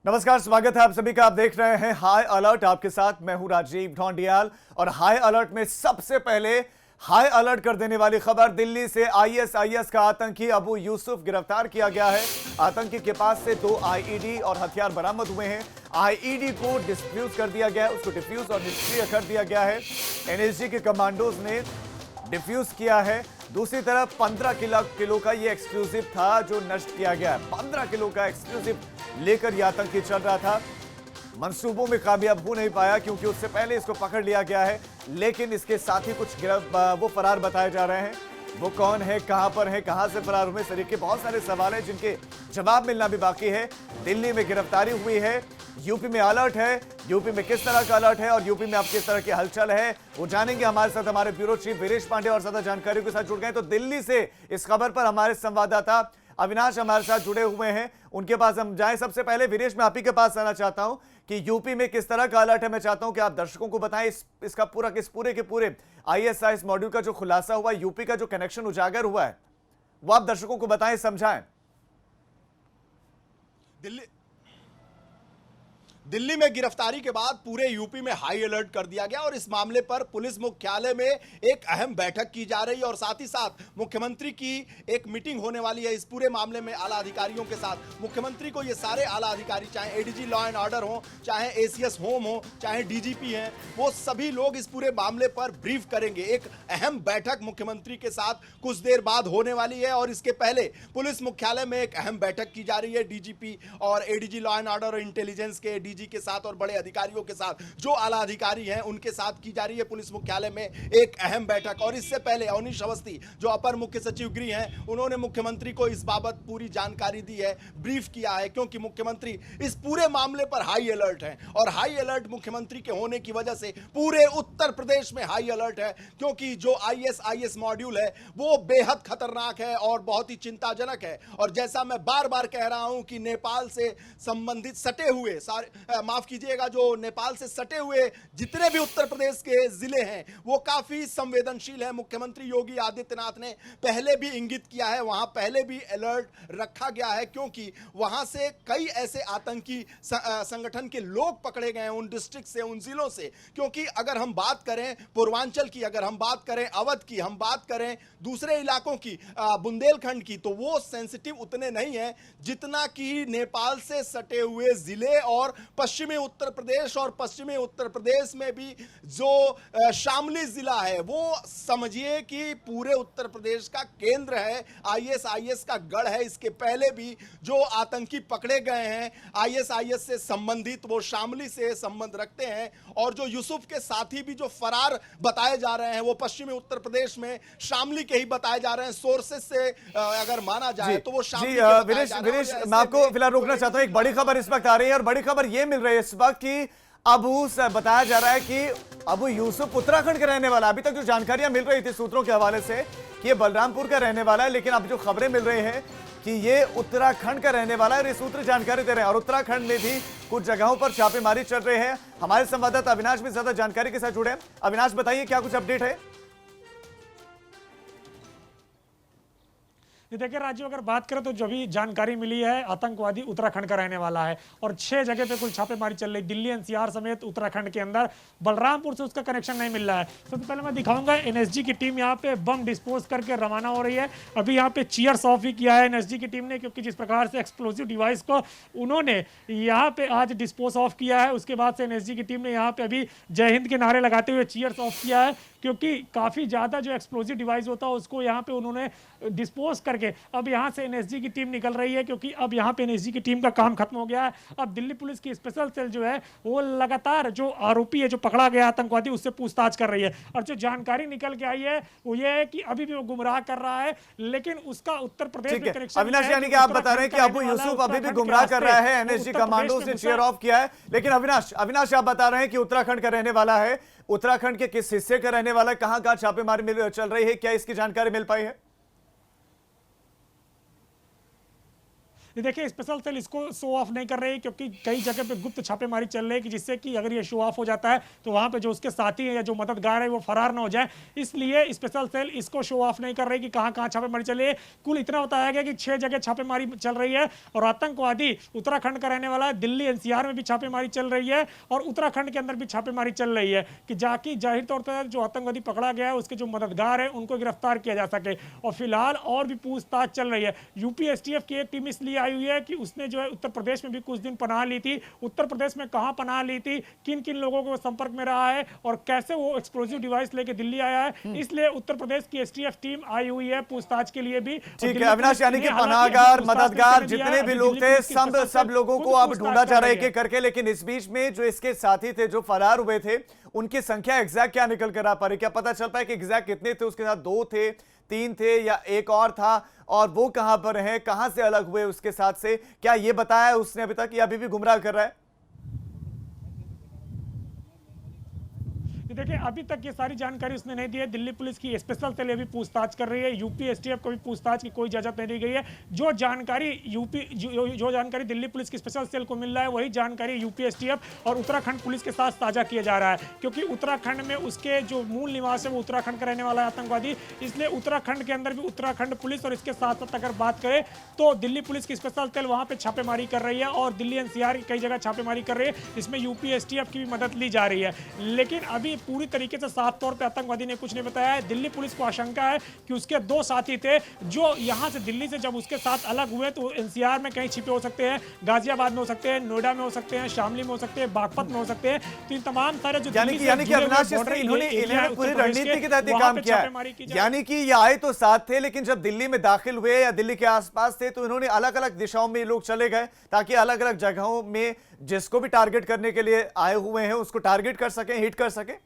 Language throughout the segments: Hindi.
नमस्कार, स्वागत है आप सभी का। आप देख रहे हैं हाई अलर्ट, आपके साथ मैं हूं राजीव ढोंडियाल। और हाई अलर्ट में सबसे पहले हाई अलर्ट कर देने वाली खबर, दिल्ली से आईएसआईएस का आतंकी अबू यूसुफ गिरफ्तार किया गया है। आतंकी के पास से 2 आईईडी और हथियार बरामद हुए हैं। आईईडी को डिफ्यूज कर दिया गया है, उसको डिफ्यूज और निष्क्रिय कर दिया गया है। एनएसजी के कमांडोज ने डिफ्यूज किया है। दूसरी तरफ 15 किलो का ये एक्सक्लूसिव था जो नष्ट किया गया है। 15 किलो का एक्सक्लूसिव लेकर यह आतंकी चल रहा था। मंसूबों में कामयाब हो नहीं पाया क्योंकि उससे पहले इसको पकड़ लिया गया है, लेकिन इसके साथ ही कुछ वो फरार बताए जा रहे हैं। वो कौन है, कहां पर है, कहां से फरार हुए, इस तरीके के बहुत सारे सवाल हैं जिनके जवाब मिलना भी बाकी है। दिल्ली में गिरफ्तारी हुई है, यूपी में अलर्ट है। यूपी में किस तरह का अलर्ट है और यूपी में अब किस तरह की हलचल है, वो जानेंगे। हमारे साथ हमारे ब्यूरो चीफ वीरेश पांडे और ज्यादा जानकारी के साथ जुड़ गए। तो दिल्ली से इस खबर पर हमारे संवाददाता अविनाश हमारे साथ जुड़े हुए हैं, उनके पास हम जाएं। सबसे पहले वीरेश, मैं आप ही के पास आना चाहता हूं कि यूपी में किस तरह का अलर्ट है। मैं चाहता हूं कि आप दर्शकों को बताएं इसका पूरे के पूरे आईएसआईएस मॉड्यूल का जो खुलासा हुआ, यूपी का जो कनेक्शन उजागर हुआ है, वो आप दर्शकों को बताएं, समझाएं। दिल्ली में गिरफ्तारी के बाद पूरे यूपी में हाई अलर्ट कर दिया गया और इस मामले पर पुलिस मुख्यालय में एक अहम बैठक की जा रही है और साथ ही साथ मुख्यमंत्री की एक मीटिंग होने वाली है। इस पूरे मामले में आला अधिकारियों के साथ मुख्यमंत्री को ये सारे आला अधिकारी, चाहे एडीजी लॉ एंड ऑर्डर हो, चाहे एसीएस होम हो, चाहे डीजीपी हैं, वो सभी लोग इस पूरे मामले पर ब्रीफ करेंगे। एक अहम बैठक मुख्यमंत्री के साथ कुछ देर बाद होने वाली है और इसके पहले पुलिस मुख्यालय में एक अहम बैठक की जा रही है डीजीपी और एडीजी लॉ एंड ऑर्डर और इंटेलिजेंस के डीजी के साथ और बड़े अधिकारियों के साथ, जो आला अधिकारी हैं उनके साथ की जा रही है पुलिस मुख्यालय में एक अहम बैठक। और इससे पहले अवनीश अवस्थी, जो अपर मुख्य सचिव गृह हैं, उन्होंने मुख्यमंत्री को इस बाबत पूरी जानकारी दी है, ब्रीफ किया है, क्योंकि मुख्यमंत्री इस पूरे मामले पर हाई अलर्ट है। और हाई अलर्ट मुख्यमंत्री के होने की वजह से पूरे उत्तर प्रदेश में हाई अलर्ट है, क्योंकि जो आईएसआईएस मॉड्यूल है वो बेहद खतरनाक है और बहुत ही चिंताजनक है। और जैसा मैं बार बार कह रहा हूं कि नेपाल से संबंधित सटे हुए माफ कीजिएगा, जो नेपाल से सटे हुए जितने भी उत्तर प्रदेश के जिले हैं वो काफी संवेदनशील है। मुख्यमंत्री योगी आदित्यनाथ ने पहले भी इंगित किया है, वहां पहले भी अलर्ट रखा गया है, क्योंकि वहां से कई ऐसे आतंकी संगठन के लोग पकड़े गए हैं उन डिस्ट्रिक्ट से, उन जिलों से। क्योंकि अगर हम बात करें पूर्वांचल की, अगर हम बात करें अवध की, हम बात करें दूसरे इलाकों की, बुंदेलखंड की, तो वो सेंसिटिव उतने नहीं है जितना कि नेपाल से सटे हुए जिले और पश्चिमी उत्तर प्रदेश। और पश्चिमी उत्तर प्रदेश में भी जो शामली जिला है वो समझिए कि पूरे उत्तर प्रदेश का केंद्र है, आईएसआईएस का गढ़ है। इसके पहले भी जो आतंकी पकड़े गए हैं आईएसआईएस से संबंधित, वो शामली से संबंध रखते हैं। और जो यूसुफ के साथी भी जो फरार बताए जा रहे हैं वो पश्चिमी उत्तर प्रदेश में शामली के ही बताए जा रहे हैं। सोर्सेस से अगर माना जाए तो वो शामली के बताए जा रहे हैं। वीरेश, मैं आपको फिलहाल रोकना चाहता हूं। एक बड़ी खबर इस वक्त आ रही है और बड़ी खबर यह मिल रही है इस वक्त कि बताया जा रहा है कि अबू यूसुफ उत्तराखंड का रहने वाला। अभी तक जो जानकारियां मिल रही थी सूत्रों के हवाले से कि ये बलरामपुर का रहने वाला है, लेकिन अब जो खबरें मिल रही हैं कि ये उत्तराखंड का रहने वाला है और ये सूत्र जानकारी दे रहे हैं। और उत्तराखंड में भी कुछ जगहों पर छापेमारी चल रही है। हमारे संवाददाता अविनाश भी ज्यादा जानकारी के साथ जुड़े हैं। अविनाश, बताइए क्या कुछ अपडेट है। देखिए राजीव, अगर बात करें तो जो भी जानकारी मिली है, आतंकवादी उत्तराखंड का रहने वाला है और 6 जगह पे कुल छापेमारी चल रही, दिल्ली एनसीआर समेत उत्तराखंड के अंदर। बलरामपुर से उसका कनेक्शन नहीं मिल रहा है। सबसे पहले मैं दिखाऊंगा, एनएसजी की टीम यहाँ पे बम डिस्पोज करके रवाना हो रही है। अभी यहाँ पे चीयर्स ऑफ भी किया है एनएसजी की टीम ने, क्योंकि जिस प्रकार से एक्सप्लोजिव डिवाइस को उन्होंने यहाँ पे आज डिस्पोज ऑफ किया है, उसके बाद से एनएसजी की टीम ने यहाँ पे अभी जय हिंद के नारे लगाते हुए चीयर्स ऑफ किया है, क्योंकि काफी ज्यादा जो एक्सप्लोजिव डिवाइस होता है उसको यहाँ पे उन्होंने डिस्पोज करके अब यहाँ से एनएसजी की टीम निकल रही है, क्योंकि अब यहाँ पे एनएसजी की टीम का काम खत्म हो गया है। अब दिल्ली पुलिस की स्पेशल सेल जो है वो लगातार जो आरोपी है, जो पकड़ा गया आतंकवादी, उससे पूछताछ कर रही है। और जो जानकारी निकल के आई है वो ये है कि अभी भी वो गुमराह कर रहा है, लेकिन उसका उत्तर प्रदेश में कनेक्शन। अविनाश, यानी कि आप बता रहे हैं कि अबू यूसुफ अभी भी गुमराह कर रहा है, एनएसजी कमांडो ने चीयर ऑफ किया है। लेकिन अविनाश आप बता रहे हैं कि उत्तराखंड का रहने वाला है। उत्तराखंड के किस हिस्से का रहने वाला है, कहां छापेमारी चल रही है, क्या इसकी जानकारी मिल पाई है? ये देखिए स्पेशल सेल इसको शो ऑफ नहीं कर रही है, क्योंकि कई जगह पे गुप्त छापेमारी चल रही है कि जिससे कि अगर ये शो ऑफ हो जाता है तो वहां पे जो उसके साथी हैं या जो मददगार है वो फरार ना हो जाए, इसलिए स्पेशल सेल इसको शो ऑफ नहीं कर रही कि कहां कहां छापेमारी चल रही है। कुल इतना बताया गया कि 6 जगह छापेमारी चल रही है और आतंकवादी उत्तराखंड का रहने वाला है। दिल्ली एनसीआर में भी छापेमारी चल रही है और उत्तराखंड के अंदर भी छापेमारी चल रही है कि जाकि जाहिर तौर पर जो आतंकवादी पकड़ा गया है उसके जो मददगार है उनको गिरफ्तार किया जा सके। और फिलहाल और भी पूछताछ चल रही है। यूपी एसटीएफ की एक टीम इसलिए आई हुई है कि उसने जो है उत्तर प्रदेश में भी कुछ दिन पनाह ली थी। उत्तर प्रदेश में कहां पनाह ली थी, किन किन लोगों के संपर्क में रहा है और कैसे वो एक्सप्लोजिव डिवाइस लेके दिल्ली आया है, इसलिए उत्तर प्रदेश की एसटीएफ टीम आई हुई है पूछताछ के लिए भी। ठीक है अविनाश, यानी कि पनाहगार मददगार जितने भी लोग थे सब लोगों को अब ढूंढा जा रहा है एक करके, लेकिन इस बीच में जो इसके साथी थे जो फरार हुए थे उनकी संख्या एग्जैक्ट क्या निकल कर आ पा रही, क्या पता चल पाए कि एग्जैक्ट कितने थे, उसके साथ 2 थे 3 थे या एक और था, और वो कहां पर है, कहां से अलग हुए उसके साथ से, क्या ये बताया उसने अभी तक, या अभी भी गुमराह कर रहा है? देखिए अभी तक ये सारी जानकारी उसने नहीं दी है। दिल्ली पुलिस की स्पेशल सेल अभी पूछताछ कर रही है, यूपी एसटीएफ को भी पूछताछ की कोई इजाजत नहीं दी गई है। जो जानकारी जो जानकारी दिल्ली पुलिस की स्पेशल सेल को मिल रहा है वही जानकारी यूपी एसटीएफ और उत्तराखंड पुलिस के साथ साझा किया जा रहा है, क्योंकि उत्तराखंड में उसके जो मूल निवास है वो उत्तराखंड का रहने वाला है आतंकवादी, इसलिए उत्तराखंड के अंदर भी उत्तराखंड पुलिस और इसके साथ साथ अगर बात करें तो दिल्ली पुलिस की स्पेशल सेल वहां पे छापेमारी कर रही है और दिल्ली एनसीआर कई जगह छापेमारी कर रही है, इसमें यूपी एसटीएफ की भी मदद ली जा रही है। लेकिन अभी पूरी तरीके से साफ तौर पे आतंकवादी ने कुछ नहीं बताया है। दिल्ली पुलिस को आशंका है कि उसके 2 साथी थे जो यहां से दिल्ली से जब उसके साथ अलग हुए तो एनसीआर में कहीं छिपे हो सकते हैं, गाजियाबाद में हो सकते हैं, नोएडा में हो सकते हैं, शामली में हो सकते हैं, बागपत में हो सकते हैं। तो इन तमाम सारे जो यानी कि अविनाश इन्होंने पूरी रणनीति के तहत काम किया है, यानी कि ये आए तो साथ थे लेकिन जब दिल्ली में दाखिल हुए या दिल्ली के आसपास थे तो इन्होंने अलग अलग दिशाओं में लोग चले गए ताकि अलग अलग जगहों में जिसको भी टारगेट करने के लिए आए हुए हैं उसको टारगेट कर सकें, हिट कर सकें।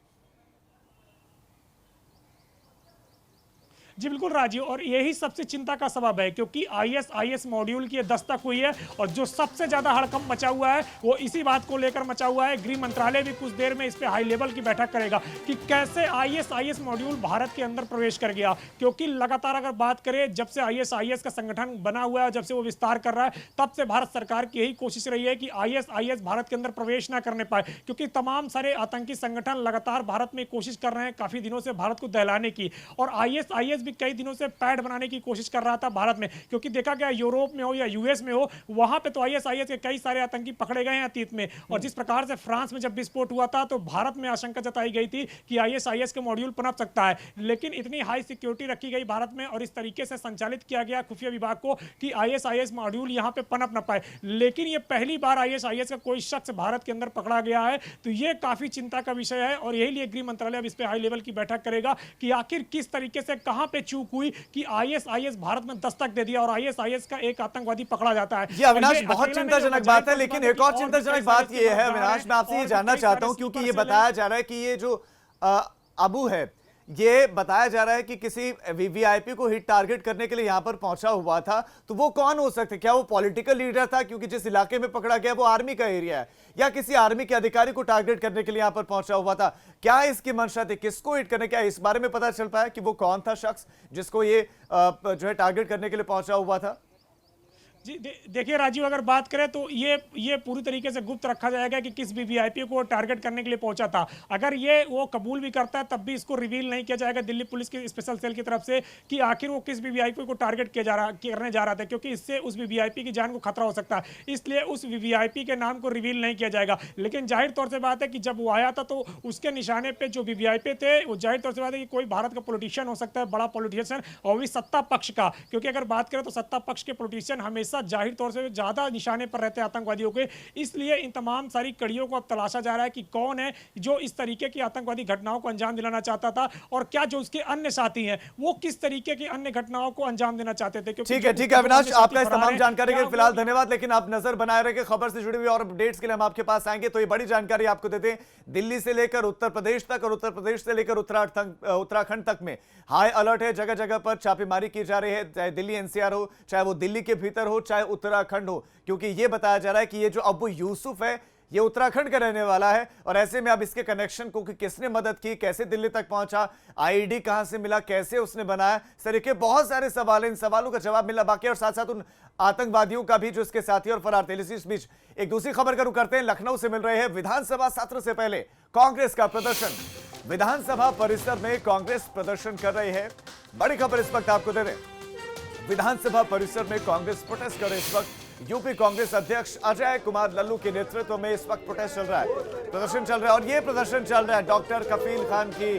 जी बिल्कुल राजीव, और यही सबसे चिंता का सबब है क्योंकि आईएसआईएस मॉड्यूल की दस्तक हुई है और जो सबसे ज्यादा हड़कंप मचा हुआ है वो इसी बात को लेकर मचा हुआ है। गृह मंत्रालय भी कुछ देर में इस पे हाई लेवल की बैठक करेगा कि कैसे आईएसआईएस मॉड्यूल भारत के अंदर प्रवेश कर गया, क्योंकि लगातार अगर बात करें जब से आईएसआईएस का संगठन बना हुआ है, जब से वो विस्तार कर रहा है, तब से भारत सरकार की यही कोशिश रही है कि आईएसआईएस भारत के अंदर प्रवेश ना करने पाए, क्योंकि तमाम सारे आतंकी संगठन लगातार भारत में कोशिश कर रहे हैं काफी दिनों से भारत को दहलाने की, और आईएसआईएस भी कई दिनों से पैड बनाने की कोशिश कर रहा था भारत में, क्योंकि देखा गया यूरोप में हो या यूएस में हो वहां पे तो आईएसआईएस के कई सारे आतंकी पकड़े गए हैं अतीत में, और जिस प्रकार से फ्रांस में जब विस्फोट हुआ था तो भारत में आशंका जताई गई थी कि आईएसआईएस का मॉड्यूल पनप सकता है, लेकिन इतनी हाई सिक्योरिटी रखी गई भारत में और इस तरीके से संचालित किया गया खुफिया विभाग को कि आईएसआईएस मॉड्यूल यहां पे पनप न पाए। लेकिन ये पहली बार आईएसआईएस का कोई शख्स भारत के अंदर पकड़ा गया है, तो ये काफी चिंता का विषय है और यही लिए गृह मंत्रालय अब इस पे हाई लेवल की बैठक करेगा कि आखिर किस तरीके से कहां पे चूक हुई कि आईएसआईएस भारत में दस्तक दे दिया और आईएसआईएस का एक आतंकवादी पकड़ा जाता है। ये अविनाश बहुत चिंताजनक बात है, लेकिन एक और चिंताजनक बात ये है अविनाश, मैं आपसे ये जानना चाहता हूं क्योंकि ये बताया जा रहा है कि ये जो अबू है ये बताया जा रहा है कि किसी वीवीआईपी को हिट टारगेट करने के लिए यहां पर पहुंचा हुआ था, तो वो कौन हो सकते, क्या वो पॉलिटिकल लीडर था क्योंकि जिस इलाके में पकड़ा गया वो आर्मी का एरिया है, या किसी आर्मी के अधिकारी को टारगेट करने के लिए यहां पर पहुंचा हुआ था, क्या इसकी मंशा थी, किसको हिट करने, क्या इस बारे में पता चल पाया कि वो कौन था शख्स जिसको ये जो है टारगेट करने के लिए पहुंचा हुआ था? जी देखिए राजीव, अगर बात करें तो ये पूरी तरीके से गुप्त रखा जाएगा कि किस वीवीआईपी को टारगेट करने के लिए पहुंचा था। अगर ये वो कबूल भी करता है तब भी इसको रिवील नहीं किया जाएगा दिल्ली पुलिस की स्पेशल सेल की तरफ से कि आखिर वो किस वीवीआईपी को टारगेट करने जा रहा था, क्योंकि इससे उस वीवीआईपी की जान को खतरा हो सकता है, इसलिए उस वीवीआईपी के नाम को रिवील नहीं किया जाएगा। लेकिन जाहिर तौर से बात है कि जब वो आया था तो उसके निशाने पर जो वीवीआईपी थे वो जाहिर तौर से बात है कि कोई भारत का पॉलिटिशियन हो सकता है, बड़ा पॉलिटिशियन, और भी सत्ता पक्ष का, क्योंकि अगर बात करें तो सत्ता पक्ष के पॉलिटिशियन हमेशा जाहिर तौर से ज्यादा निशाने पर रहते हैं आतंकवादियों के, इसलिए इन तमाम सारी कड़ियों को अब तलाशा जा रहा है कि कौन है जो इस तरीके की आतंकवादी घटनाओं को अंजाम दिलाना चाहता था और क्या जो उसके अन्य साथी हैं वो किस तरीके की अन्य घटनाओं को अंजाम देना चाहते थे। ठीक है अविनाश, आपका इस तमाम जानकारी के फिलहाल धन्यवाद, लेकिन आप नजर बनाए रखें खबर से जुड़ी हुई और अपडेट्स के लिए हम आपके पास आएंगे। तो ये बड़ी जानकारी आपको देते हैं, दिल्ली से लेकर उत्तर प्रदेश तक और उत्तर प्रदेश से लेकर उत्तराखंड तक में हाई अलर्ट है, जगह जगह पर छापेमारी की जा रही है, चाहे दिल्ली एनसीआर हो, चाहे वो दिल्ली के भीतर हो, चाहे उत्तराखंड हो, क्योंकि ये बताया जा रहा है कि ये जो अबू यूसुफ है ये उत्तराखंड का रहने वाला है और ऐसे में अब इसके कनेक्शन को कि किसने मदद की, कैसे दिल्ली तक पहुंचा, आईडी कहां से मिला, कैसे उसने बनाया, इस तरह के बहुत सारे सवाल, इन सवालों का जवाब मिलना बाकी है और साथ साथ उन आतंकवादियों का भी जो इसके साथी और फरार थे। इस बीच एक दूसरी खबर का रुख करते हैं, लखनऊ से मिल रहे हैं। विधानसभा सत्र से पहले कांग्रेस का प्रदर्शन, विधानसभा परिसर में कांग्रेस प्रदर्शन कर रही है। बड़ी खबर इस वक्त आपको दे रहे हैं, विधानसभा परिसर में कांग्रेस प्रोटेस्ट कर रही है। इस वक्त यूपी कांग्रेस अध्यक्ष अजय कुमार लल्लू के नेतृत्व में इस वक्त प्रोटेस्ट चल रहा है, प्रदर्शन चल रहा है और ये प्रदर्शन चल रहा है डॉक्टर कफील खान की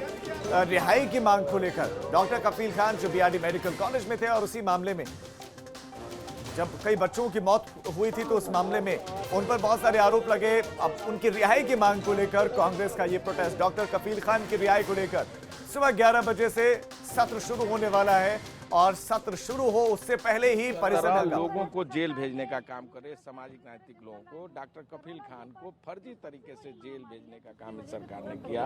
रिहाई की मांग को लेकर। डॉक्टर कफील खान जो बीआरडी मेडिकल कॉलेज में थे और उसी मामले में जब कई बच्चों की मौत हुई थी तो उस मामले में उन पर बहुत सारे आरोप लगे। अब उनकी रिहाई की मांग को लेकर कांग्रेस का ये प्रोटेस्ट, डॉक्टर कफील खान की रिहाई को लेकर सुबह 11 बजे से सत्र शुरू होने वाला है और सत्र शुरू हो उससे पहले ही परिसर में लोगों को जेल भेजने का काम करे, सामाजिक नैतिक लोगों को, डॉक्टर कफील खान को फर्जी तरीके से जेल भेजने का काम इस सरकार ने किया।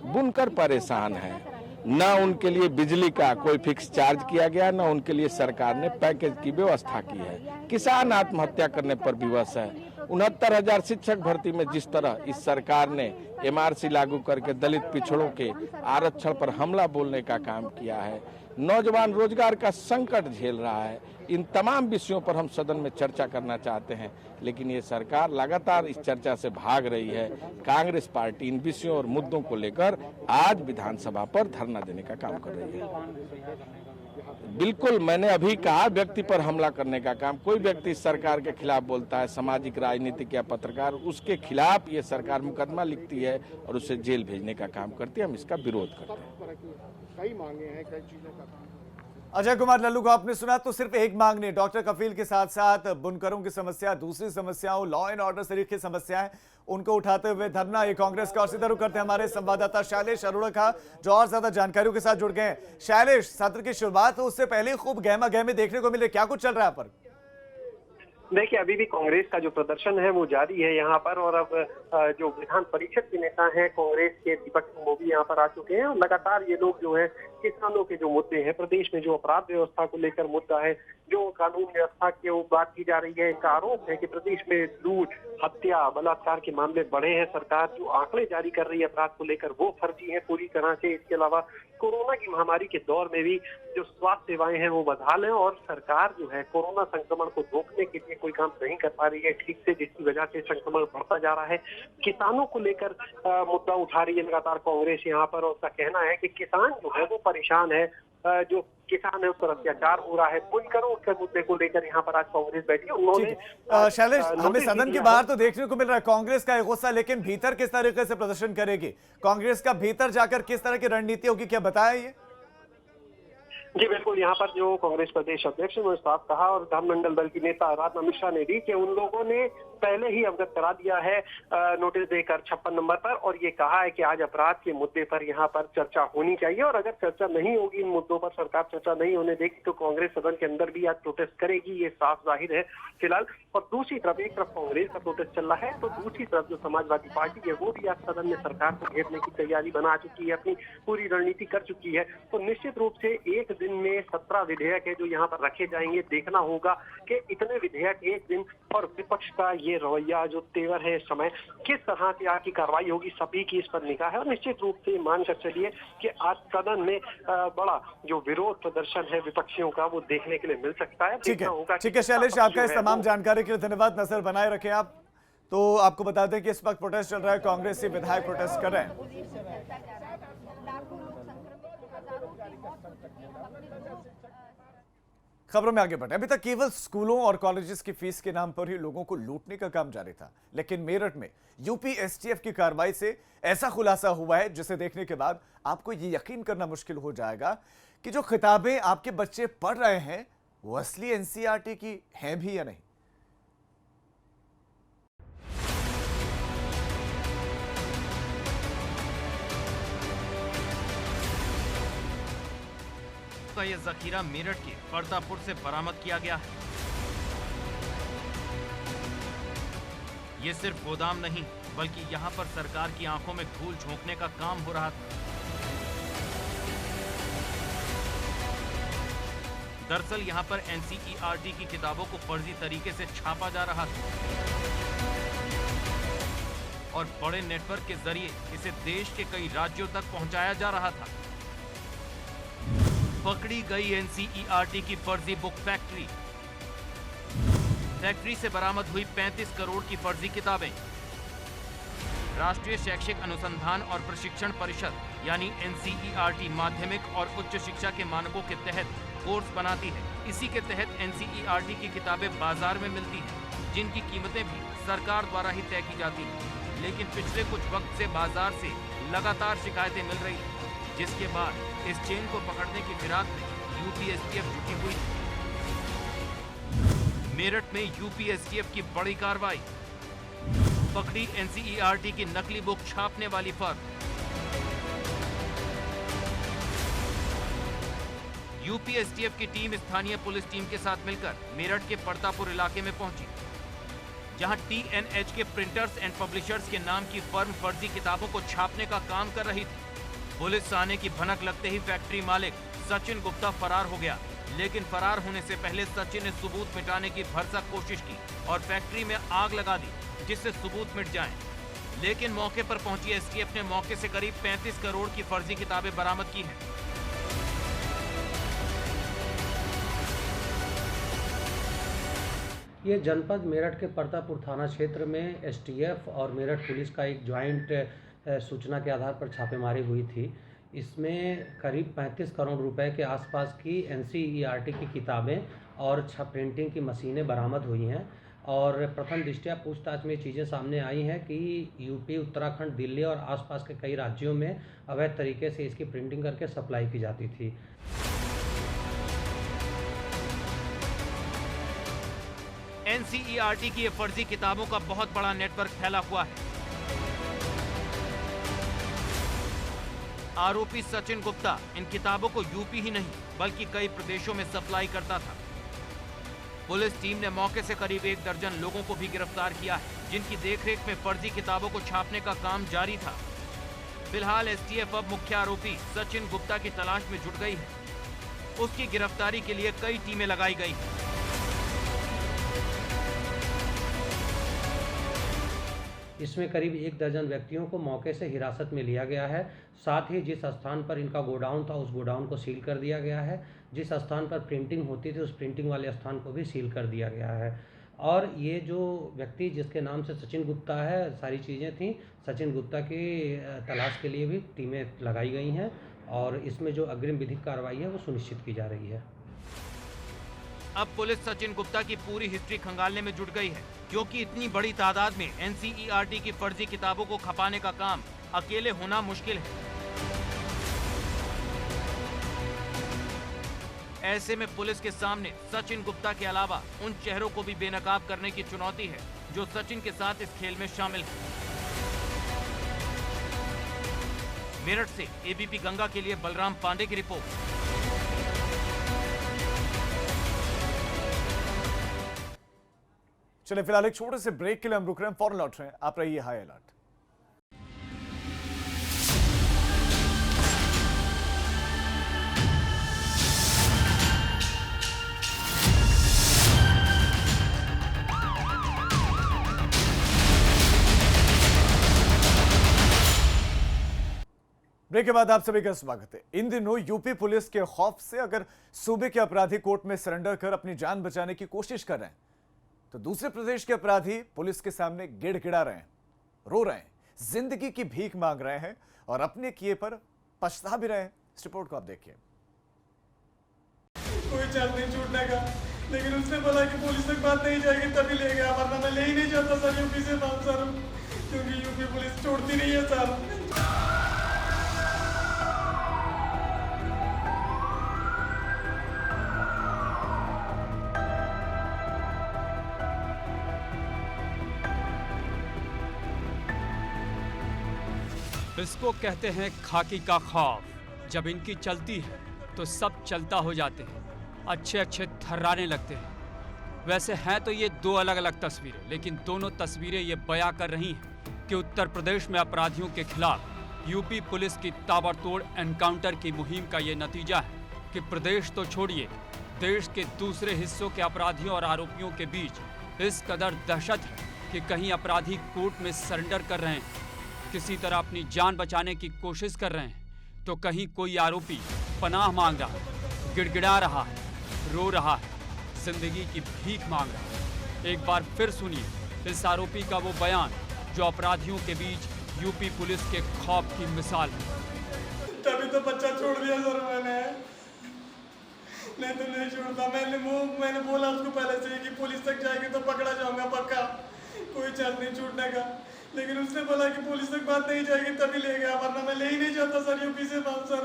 बुनकर परेशान है, न उनके लिए बिजली का कोई फिक्स चार्ज किया गया, न उनके लिए सरकार ने पैकेज की व्यवस्था की है। किसान आत्महत्या करने पर विवश है। 69,000 शिक्षक भर्ती में जिस तरह इस सरकार ने एमआरसी लागू करके दलित पिछड़ों के आरक्षण पर हमला बोलने का काम किया है, नौजवान रोजगार का संकट झेल रहा है, इन तमाम विषयों पर हम सदन में चर्चा करना चाहते हैं, लेकिन ये सरकार लगातार इस चर्चा से भाग रही है। कांग्रेस पार्टी इन विषयों और मुद्दों को लेकर आज विधानसभा पर धरना देने का काम कर रही है। बिल्कुल, मैंने अभी कहा व्यक्ति पर हमला करने का काम, कोई व्यक्ति सरकार के खिलाफ बोलता है, सामाजिक राजनीतिक या पत्रकार, उसके खिलाफ ये सरकार मुकदमा लिखती है और उसे जेल भेजने का काम करती है। हम इसका विरोध करते हैं। कई मांगे हैं, कई चीजों का। अजय कुमार लल्लू को आपने सुना, तो सिर्फ एक मांग नहीं, डॉक्टर कफील के साथ साथ बुनकरों की समस्या, दूसरी समस्याओं, लॉ एंड ऑर्डर से रिलेटेड की समस्याएं, उनको उठाते हुए धरना ये कांग्रेस का। और सीधा रुख करते हैं हमारे संवाददाता शैलेश अरोड़ा का जो और ज्यादा जानकारियों के साथ जुड़ गए हैं। शैलेश, सत्र की शुरुआत हो उससे पहले खूब गहमा गहमी देखने को मिले, क्या कुछ चल रहा है पर? देखिए, अभी भी कांग्रेस का जो प्रदर्शन है वो जारी है यहाँ पर और अब जो विधान परिषद के नेता हैं कांग्रेस के, दीपक वो भी यहाँ पर आ चुके हैं और लगातार ये लोग जो है किसानों के जो मुद्दे हैं, प्रदेश में जो अपराध व्यवस्था को लेकर मुद्दा है, जो कानून व्यवस्था की बात की जा रही है, इनका आरोप है कि प्रदेश में लूट, हत्या, बलात्कार के मामले बढ़े हैं। सरकार जो आंकड़े जारी कर रही है अपराध को लेकर वो फर्जी है पूरी तरह से। इसके अलावा कोरोना की महामारी के दौर में भी जो स्वास्थ्य सेवाएं हैं वो बदहाल हैं और सरकार जो है कोरोना संक्रमण को रोकने के लिए कोई काम नहीं कर पा रही है ठीक से, जिसकी वजह से संक्रमण बढ़ता जा रहा है। किसानों को लेकर मुद्दा उठा रही है लगातार कांग्रेस यहाँ पर और उसका कहना है कि किसान जो है वो परेशान है, जो किसान है उस पर अत्याचार हो रहा है। बुनकरों के मुद्दे को लेकर यहाँ पर आज कांग्रेस बैठी, उन्होंने शैलेश, हमें सदन के बाहर तो देखने को मिल रहा है कांग्रेस का गुस्सा, लेकिन भीतर किस तरीके से प्रदर्शन करेगी कांग्रेस का, भीतर जाकर किस तरह की रणनीति होगी, क्या बताया ये? जी बिल्कुल, यहाँ पर जो कांग्रेस प्रदेश अध्यक्ष ने साफ कहा और विधानमंडल दल की नेता आराधना मिश्रा ने भी कि उन लोगों ने पहले ही अवगत करा दिया है नोटिस देकर 56 नंबर पर और ये कहा है कि आज अपराध के मुद्दे पर यहाँ पर चर्चा होनी चाहिए और अगर चर्चा नहीं होगी, इन मुद्दों पर सरकार चर्चा नहीं होने देगी तो कांग्रेस सदन के अंदर भी आज प्रोटेस्ट करेगी, ये साफ जाहिर है फिलहाल। और दूसरी तरफ, एक तरफ कांग्रेस का प्रोटेस्ट चल रहा है तो दूसरी तरफ जो समाजवादी पार्टी है वो भी आज सदन में सरकार को घेरने की तैयारी बना चुकी है, अपनी पूरी रणनीति कर चुकी है। तो निश्चित रूप से एक दिन में 17 विधेयक है जो यहाँ पर रखे जाएंगे। देखना होगा कि इतने विधेयक एक दिन और विपक्ष का ये रवैया जो तेवर है इस समय, किस तरह से आपकी कार्रवाई होगी, सभी की इस पर निगाह है। और निश्चित रूप से मानकर चलिए कि आज सदन में बड़ा जो विरोध प्रदर्शन है विपक्षियों का वो देखने के लिए मिल सकता है। ठीक है शैलेश, आपका इस तमाम जानकारी के लिए धन्यवाद। नजर बनाए रखें आप। तो आपको बता दें कि इस वक्त प्रोटेस्ट चल रहा है, कांग्रेसी विधायक प्रोटेस्ट कर रहे हैं। खबरों में आगे बढ़े, अभी तक केवल स्कूलों और कॉलेजेस की फीस के नाम पर ही लोगों को लूटने का काम जारी था, लेकिन मेरठ में यूपी एसटीएफ की कार्रवाई से ऐसा खुलासा हुआ है जिसे देखने के बाद आपको ये यकीन करना मुश्किल हो जाएगा कि जो किताबें आपके बच्चे पढ़ रहे हैं वो असली एनसीईआरटी की हैं भी या नहीं। का यह जखीरा मेरठ के परतापुर से बरामद किया गया है। ये सिर्फ गोदाम नहीं बल्कि यहाँ पर सरकार की आंखों में धूल झोंकने का काम हो रहा था। दरअसल यहाँ पर एनसीईआरटी की किताबों को फर्जी तरीके से छापा जा रहा था। और बड़े नेटवर्क के जरिए इसे देश के कई राज्यों तक पहुंचाया जा रहा था। पकड़ी गई एनसीईआरटी की फर्जी बुक फैक्ट्री। फैक्ट्री से बरामद हुई 35 करोड़ की फर्जी किताबें। राष्ट्रीय शैक्षिक अनुसंधान और प्रशिक्षण परिषद यानी एनसीईआरटी माध्यमिक और उच्च शिक्षा के मानकों के तहत कोर्स बनाती है। इसी के तहत एनसीईआरटी की किताबें बाजार में मिलती हैं, जिनकी कीमतें भी सरकार द्वारा ही तय की जाती हैं। लेकिन पिछले कुछ वक्त से बाजार से लगातार शिकायतें मिल रही हैं, जिसके बाद इस चेन को पकड़ने की फिराक में यूपीएसटीएफ जुटी हुई थी। मेरठ में यूपीएसटीएफ की बड़ी कार्रवाई। पकड़ी एनसीईआरटी की नकली बुक छापने वाली फर्म। यूपीएसटीएफ की टीम स्थानीय पुलिस टीम के साथ मिलकर मेरठ के परतापुर इलाके में पहुंची, जहां टीएनएच के प्रिंटर्स एंड पब्लिशर्स के नाम की फर्म फर्जी किताबों को छापने का काम कर रही थी। पुलिस आने की भनक लगते ही फैक्ट्री मालिक सचिन गुप्ता फरार हो गया, लेकिन फरार होने से पहले सचिन ने सबूत मिटाने की भरसक कोशिश की और फैक्ट्री में आग लगा दी, जिससे सबूत मिट जाएं। लेकिन मौके पर पहुंची एसटीएफ ने मौके से करीब 35 करोड़ की फर्जी किताबें बरामद की हैं। ये जनपद मेरठ के परतापुर थाना क्षेत्र में एसटीएफ और मेरठ पुलिस का एक ज्वाइंट सूचना के आधार पर छापेमारी हुई थी। इसमें करीब 35 करोड़ रुपए के आसपास की एनसीईआरटी की किताबें और प्रिंटिंग की मशीनें बरामद हुई हैं। और प्रथम दृष्टया पूछताछ में चीज़ें सामने आई हैं कि यूपी, उत्तराखंड, दिल्ली और आसपास के कई राज्यों में अवैध तरीके से इसकी प्रिंटिंग करके सप्लाई की जाती थी। एनसीईआरटी की ये फर्जी किताबों का बहुत बड़ा नेटवर्क फैला हुआ है। आरोपी सचिन गुप्ता इन किताबों को यूपी ही नहीं बल्कि कई प्रदेशों में सप्लाई करता था। पुलिस टीम ने मौके से करीब 1 दर्जन लोगों को भी गिरफ्तार किया है, जिनकी देखरेख में फर्जी किताबों को छापने का काम जारी था। फिलहाल एसटीएफ अब मुख्य आरोपी सचिन गुप्ता की तलाश में जुट गई है। उसकी गिरफ्तारी के लिए कई टीमें लगाई गई हैं। इसमें करीब 1 दर्जन व्यक्तियों को मौके से हिरासत में लिया गया है। साथ ही जिस स्थान पर इनका गोडाउन था उस गोडाउन को सील कर दिया गया है। जिस स्थान पर प्रिंटिंग होती थी उस प्रिंटिंग वाले स्थान को भी सील कर दिया गया है। और ये जो व्यक्ति जिसके नाम से सचिन गुप्ता है, सारी चीज़ें थी, सचिन गुप्ता की तलाश के लिए भी टीमें लगाई गई हैं और इसमें जो अग्रिम विधिक कार्रवाई है वो सुनिश्चित की जा रही है। अब पुलिस सचिन गुप्ता की पूरी हिस्ट्री खंगालने में जुट गई है, क्योंकि इतनी बड़ी तादाद में एनसीईआरटी की फर्जी किताबों को खपाने का काम अकेले होना मुश्किल है। ऐसे में पुलिस के सामने सचिन गुप्ता के अलावा उन चेहरों को भी बेनकाब करने की चुनौती है जो सचिन के साथ इस खेल में शामिल है। मेरठ से एबीपी गंगा के लिए बलराम पांडे की रिपोर्ट। चलिए फिलहाल एक छोटे से ब्रेक के लिए हम रुक रहे हैं, फौरन लौट रहे हैं। आप रहिए हाई अलर्ट। ब्रेक के बाद आप सभी का स्वागत है। इन दिनों यूपी पुलिस के खौफ से अगर सूबे के अपराधी कोर्ट में सरेंडर कर अपनी जान बचाने की कोशिश कर रहे हैं, तो दूसरे प्रदेश के अपराधी पुलिस के सामने गिड़गिड़ा रहे हैं, रो रहे हैं, जिंदगी की भीख मांग रहे हैं और अपने किए पर पछता भी रहे हैं। इस रिपोर्ट को आप देखिए। कोई चाल नहीं छूटने का, लेकिन उसने बोला कि पुलिस तक बात नहीं जाएगी तभी ले गया, वरना मैं ले ही नहीं जाता सर यूपी से बात सर, क्योंकि यूपी पुलिस छोड़ती नहीं है सर। इसको कहते हैं खाकी का खौफ। जब इनकी चलती है तो सब चलता हो जाते हैं, अच्छे अच्छे थर्राने लगते हैं। वैसे हैं तो ये 2 अलग अलग तस्वीरें, लेकिन दोनों तस्वीरें ये बयां कर रही हैं कि उत्तर प्रदेश में अपराधियों के खिलाफ यूपी पुलिस की ताबड़तोड़ एनकाउंटर की मुहिम का ये नतीजा है कि प्रदेश तो छोड़िए, देश के दूसरे हिस्सों के अपराधियों और आरोपियों के बीच इस कदर दहशत है कि कहीं अपराधी कोर्ट में सरेंडर कर रहे हैं, किसी तरह अपनी जान बचाने की कोशिश कर रहे हैं, तो कहीं कोई आरोपी पनाह मांग रहा है, गिड़गिड़ा रहा है, रो रहा है, जिंदगी की भीख मांग रहा है। एक बार फिर सुनिए इस आरोपी का वो बयान जो अपराधियों के बीच यूपी पुलिस के खौफ की मिसाल है। तभी तो बच्चा छोड़ दिया सर मैंने, नहीं तो नहीं छोड़ता। मैंने बोला उसको पहले से कि पुलिस तक जाएगी तो पकड़ा जाऊंगा पक्का, कोई चांस नहीं छूटने का। लेकिन उसने बोला कि पुलिस तक बात नहीं जाएगी तभी ले गया, वरना मैं ले ही नहीं जाता सर यूपी से बात सर,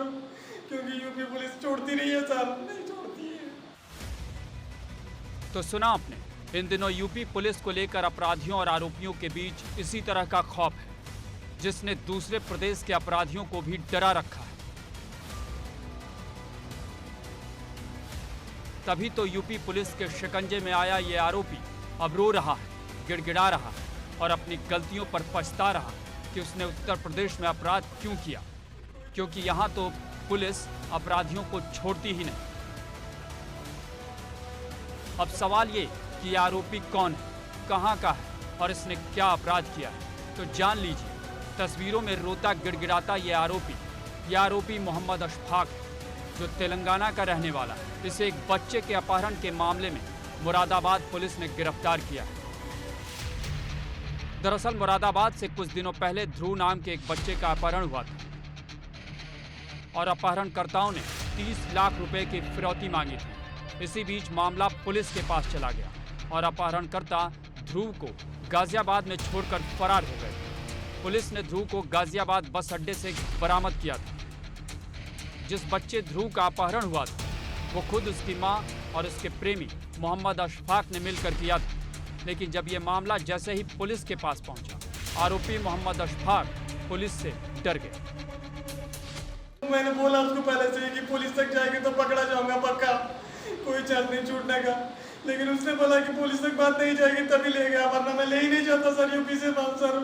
क्योंकि यूपी पुलिस छोड़ती नहीं है सर, नहीं छोड़ती है। तो सुना आपने, इन दिनों यूपी पुलिस को लेकर अपराधियों और आरोपियों के बीच इसी तरह का खौफ है, जिसने दूसरे प्रदेश के अपराधियों को भी डरा रखा है। तभी तो यूपी पुलिस के शिकंजे में आया ये आरोपी अब रो रहा है, गिड़गिड़ा रहा है और अपनी गलतियों पर पछता रहा कि उसने उत्तर प्रदेश में अपराध क्यों किया, क्योंकि यहाँ तो पुलिस अपराधियों को छोड़ती ही नहीं। अब सवाल ये कि ये आरोपी कौन है, कहाँ का है और इसने क्या अपराध किया है, तो जान लीजिए। तस्वीरों में रोता गिड़गिड़ाता ये आरोपी मोहम्मद अशफाक है, जो तेलंगाना का रहने वाला है। इसे एक बच्चे के अपहरण के मामले में मुरादाबाद पुलिस ने गिरफ्तार किया है। दरअसल मुरादाबाद से कुछ दिनों पहले ध्रुव नाम के एक बच्चे का अपहरण हुआ था और अपहरणकर्ताओं ने 30 लाख रुपए की फिरौती मांगी थी। इसी बीच मामला पुलिस के पास चला गया और अपहरणकर्ता ध्रुव को गाजियाबाद में छोड़कर फरार हो गए। पुलिस ने ध्रुव को गाजियाबाद बस अड्डे से बरामद किया था। जिस बच्चे ध्रुव का अपहरण हुआ था वो खुद उसकी मां और उसके प्रेमी मोहम्मद अशफाक ने मिलकर किया था। लेकिन जब ये मामला जैसे ही पुलिस के पास पहुंचा, आरोपी मोहम्मद अशफाक पुलिस से डर गए। मैंने बोला उसको पहले से कि पुलिस तक जाएगी तो पकड़ा जाऊंगा पक्का, कोई चांस नहीं छूटने का। लेकिन उसने बोला कि पुलिस तक बात नहीं जाएगी तभी ले गया, वरना मैं ले ही नहीं जाता सर यूपी से बात सर,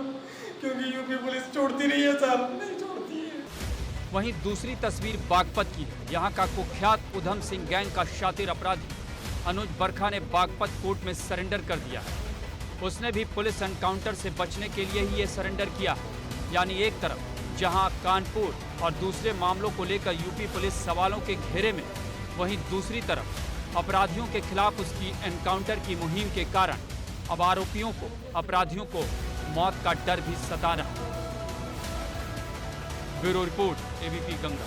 क्योंकि यूपी पुलिस छोड़ती नहीं है सर, नहीं छोड़ती है। वहीं दूसरी तस्वीर बागपत की है। यहाँ का कुख्यात उधम सिंह गैंग का शातिर अपराधी अनुज बरखा ने बागपत कोर्ट में सरेंडर कर दिया है। उसने भी पुलिस एनकाउंटर से बचने के लिए ही ये सरेंडर किया है। यानी एक तरफ जहां कानपुर और दूसरे मामलों को लेकर यूपी पुलिस सवालों के घेरे में, वहीं दूसरी तरफ अपराधियों के खिलाफ उसकी एनकाउंटर की मुहिम के कारण अब आरोपियों को, अपराधियों को मौत का डर भी सता रहा है। Bureau report, ABP Ganga.